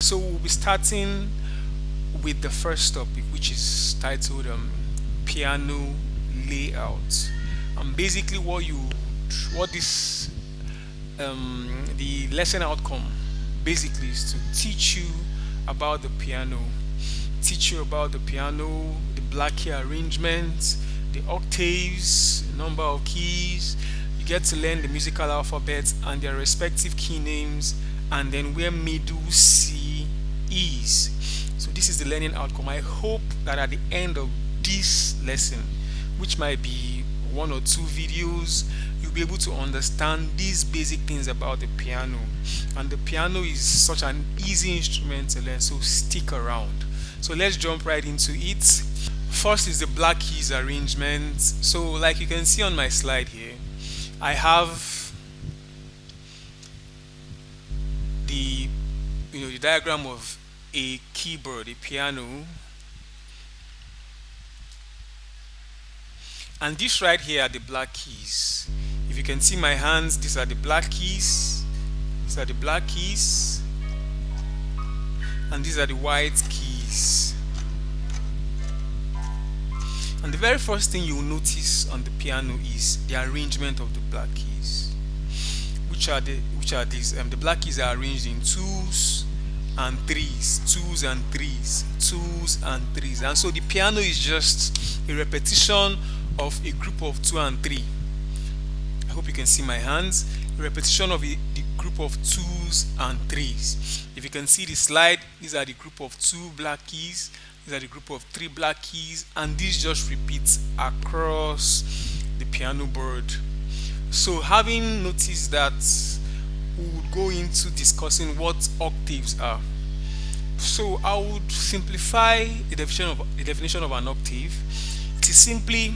So we'll be starting with the first topic, which is titled piano layout. And basically, what this the lesson outcome basically is to teach you about the piano, teach you about the piano, the black key arrangement, the octaves, number of keys. You get to learn the musical alphabet and their respective key names, and then where middle C is. So this is the learning outcome. I hope that at the end of this lesson, which might be one or two videos, you'll be able to understand these basic things about the piano. And the piano is such an easy instrument to learn, so stick around. So let's jump right into it. First is the black keys arrangement. So like you can see on my slide here, I have the the diagram of a keyboard, a piano, and this right here are the black keys. If you can see my hands, these are the black keys, these are the black keys, and these are the white keys. And the very first thing you'll notice on the piano is the arrangement of the black keys. Which are these? The black keys are arranged in twos and threes, twos and threes, twos and threes. And so the piano is just a repetition of a group of two and three. I hope you can see my hands. A repetition of the group of twos and threes. If you can see the slide, these are the group of two black keys, these are the group of three black keys, and this just repeats across the piano board. So having noticed that, we would go into discussing what octaves are. So I would simplify the definition of an octave. It is simply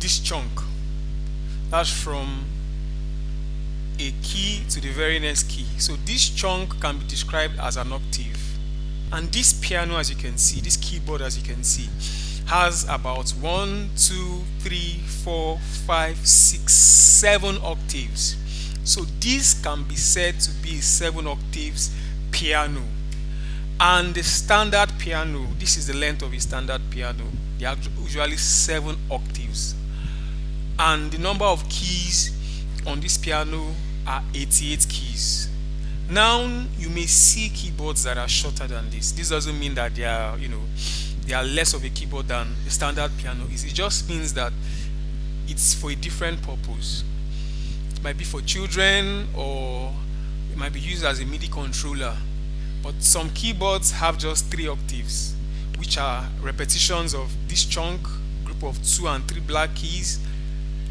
this chunk. That's from a key to the very next key. So this chunk can be described as an octave. And this piano, as you can see, this keyboard, as you can see, has about 1, 2, 3, 4, 5, 6, 7 octaves. So this can be said to be a 7 octaves piano. And the standard piano, this is the length of a standard piano. They are usually 7 octaves. And the number of keys on this piano are 88 keys. Now you may see keyboards that are shorter than this. This doesn't mean that they are less of a keyboard than a standard piano is. It just means that it's for a different purpose. It might be for children, or it might be used as a MIDI controller. But some keyboards have just 3 octaves, which are repetitions of this chunk, group of 2 and 3 black keys.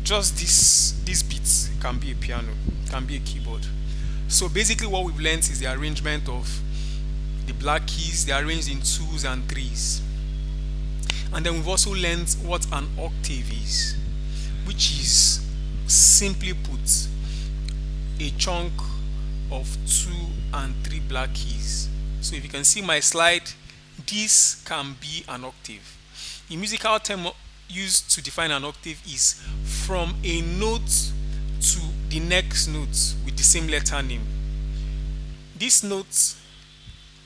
Just these beats can be a piano, can be a keyboard. So basically what we've learned is the arrangement of the black keys. They're arranged in 2s and 3s. And then we've also learned what an octave is, which is, simply put, a chunk of 2 and 3 black keys. So if you can see my slide, this can be an octave. A musical term used to define an octave is from a note to the next note with the same letter name. This note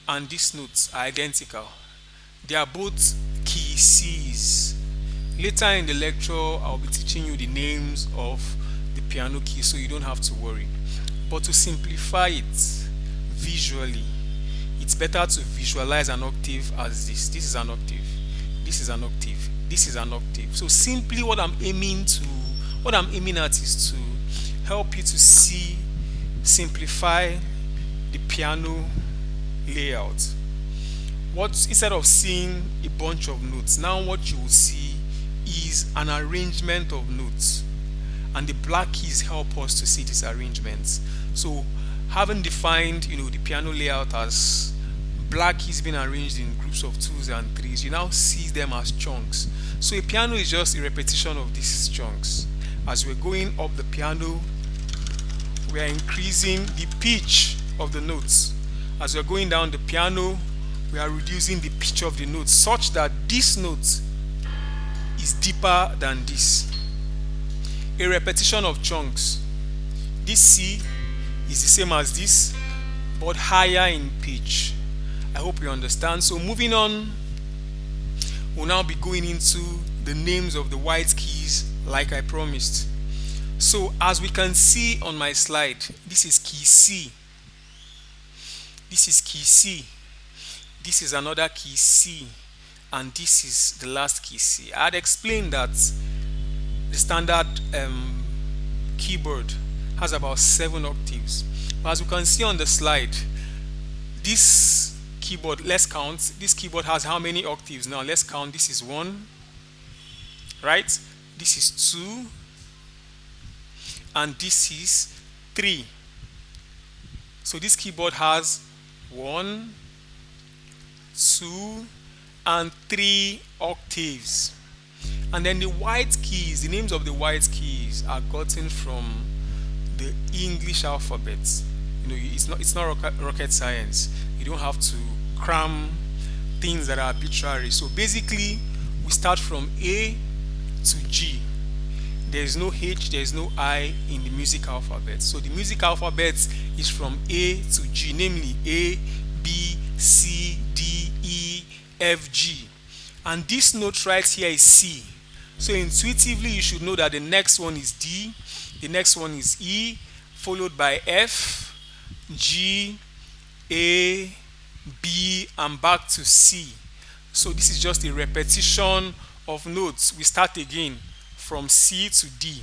and this note are identical. They are both key C's. Later in the lecture, I'll be teaching you the names of the piano keys, so you don't have to worry. But to simplify it visually, it's better to visualize an octave as this. This is an octave. This is an octave. This is an octave. So simply what I'm aiming at is to help you to simplify the piano layout. Instead of seeing a bunch of notes, now what you will see is an arrangement of notes, and the black keys help us to see these arrangements. So having defined the piano layout as black keys being arranged in groups of 2s and 3s, you now see them as chunks. So a piano is just a repetition of these chunks. As we're going up the piano, we are increasing the pitch of the notes. As we're going down the piano, we are reducing the pitch of the notes such that this note is deeper than this. A repetition of chunks. This C is the same as this. but higher in pitch. I hope you understand. So moving on, we'll now be going into the names of the white keys like I promised. So as we can see on my slide, this is key C. This is key C. This is another key C. And this is the last key C. I had explained that the standard keyboard has about 7 octaves. But as you can see on the slide, this keyboard, let's count. This keyboard has how many octaves? Now let's count. This is 1, right? This is 2, and this is 3. So this keyboard has 1, 2, and 3 octaves. And then the white keys, the names of the white keys are gotten from the English alphabet. It's not rocket science. You don't have to cram things that are arbitrary. So basically, we start from A to G. There is no H, there is no I in the music alphabet. So the music alphabet is from A to G, namely A, B, C, D, E, F, G. And this note right here is C. So intuitively, you should know that the next one is D, the next one is E, followed by F, G, A, B, and back to C. So this is just a repetition of notes. We start again from C to D.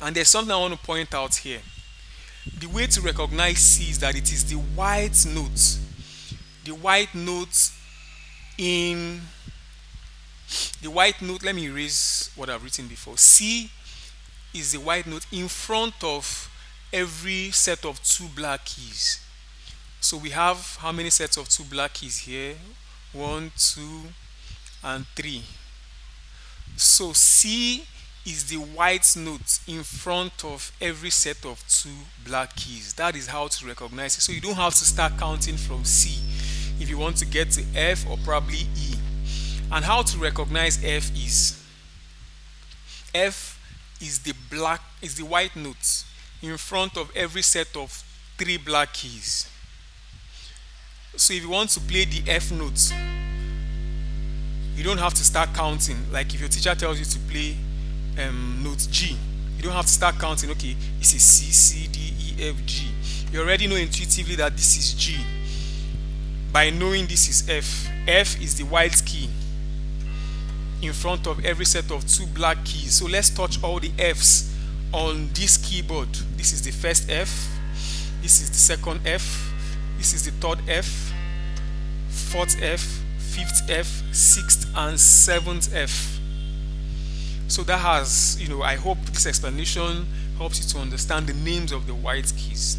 And there's something I want to point out here. The way to recognize C is that it is the white note. The white note in the white note, let me erase what I've written before. C is the white note in front of every set of 2 black keys. So we have how many sets of 2 black keys here? 1, 2, and 3. So C is the white note in front of every set of 2 black keys. That is how to recognize it. So you don't have to start counting from C if you want to get to F or probably E. And how to recognize F is the white note in front of every set of 3 black keys. So if you want to play the F note, you don't have to start counting. Like if your teacher tells you to play note G, you don't have to start counting. Okay, it's a C, C, D, E, F, G. You already know intuitively that this is G by knowing this is F. F is the white key in front of every set of 2 black keys. So let's touch all the F's on this keyboard. This is the first F, this is the second F, this is the third F, fourth F, fifth F, sixth and 7th F. So that has, I hope this explanation helps you to understand the names of the white keys.